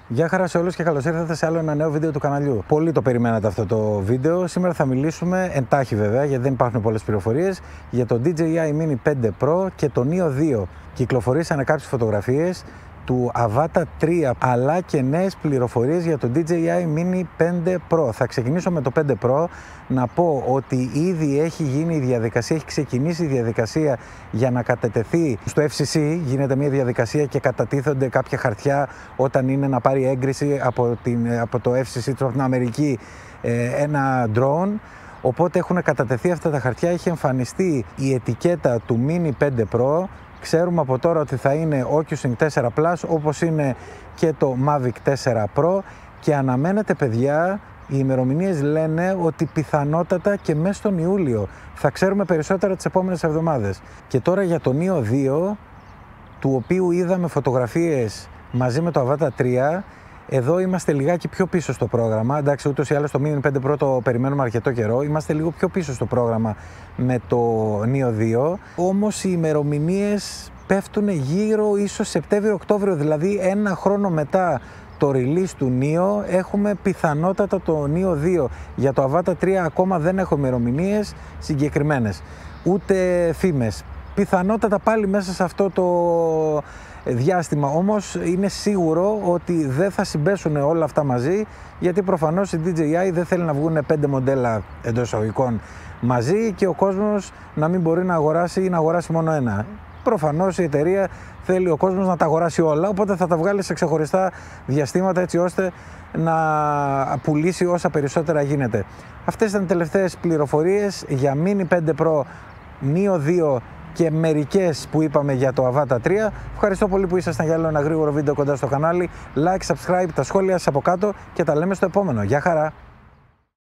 Γεια χαρά σε όλους και καλώς ήρθατε σε άλλο ένα νέο βίντεο του καναλιού. Πολύ το περιμένατε αυτό το βίντεο. Σήμερα θα μιλήσουμε εντάχει βέβαια, γιατί δεν υπάρχουν πολλές πληροφορίες, για το DJI Mini 5 Pro και το Neo 2. Κυκλοφορήσανε κάποιες φωτογραφίες του Avata 3, αλλά και νέες πληροφορίες για το DJI Mini 5 Pro. Θα ξεκινήσω με το 5 Pro, να πω ότι ήδη έχει ξεκινήσει η διαδικασία για να κατατεθεί στο FCC. Γίνεται μια διαδικασία και κατατίθονται κάποια χαρτιά όταν είναι να πάρει έγκριση από το FCC από την Αμερική ένα drone. Οπότε έχουν κατατεθεί αυτά τα χαρτιά, έχει εμφανιστεί η ετικέτα του Mini 5 Pro. Ξέρουμε από τώρα ότι θα είναι OcuSync 4 Plus, όπως είναι και το Mavic 4 Pro, και αναμένεται, παιδιά, οι ημερομηνίες λένε ότι πιθανότατα και μέσα στον Ιούλιο θα ξέρουμε περισσότερα τις επόμενες εβδομάδες. Και τώρα για το Neo 2, του οποίου είδαμε φωτογραφίες μαζί με το Avata 3, εδώ είμαστε λιγάκι πιο πίσω στο πρόγραμμα. Εντάξει, ούτως ή άλλως το Mini 5 Pro το περιμένουμε αρκετό καιρό. Είμαστε λίγο πιο πίσω στο πρόγραμμα με το Neo 2. Όμως οι ημερομηνίες πέφτουν γύρω ίσως Σεπτέμβριο-Οκτώβριο, δηλαδή ένα χρόνο μετά το release του Neo έχουμε πιθανότατα το Neo 2. Για το Avata 3 ακόμα δεν έχω ημερομηνίες συγκεκριμένες, ούτε φήμες. Πιθανότατα πάλι μέσα σε αυτό το διάστημα, όμως είναι σίγουρο ότι δεν θα συμπέσουν όλα αυτά μαζί, γιατί προφανώς η DJI δεν θέλει να βγουν 5 μοντέλα εντός εισαγωγικών μαζί και ο κόσμος να μην μπορεί να αγοράσει ή να αγοράσει μόνο ένα. Προφανώς η εταιρεία θέλει ο κόσμος να τα αγοράσει όλα, οπότε θα τα βγάλει σε ξεχωριστά διαστήματα, έτσι ώστε να πουλήσει όσα περισσότερα γίνεται. Αυτές ήταν οι τελευταίες πληροφορίες για Mini 5 Pro, Neo 2 και μερικές που είπαμε για το Avata 3. Ευχαριστώ πολύ που ήσασταν για άλλο ένα γρήγορο βίντεο κοντά στο κανάλι. Like, subscribe, τα σχόλια σας από κάτω και τα λέμε στο επόμενο. Γεια χαρά!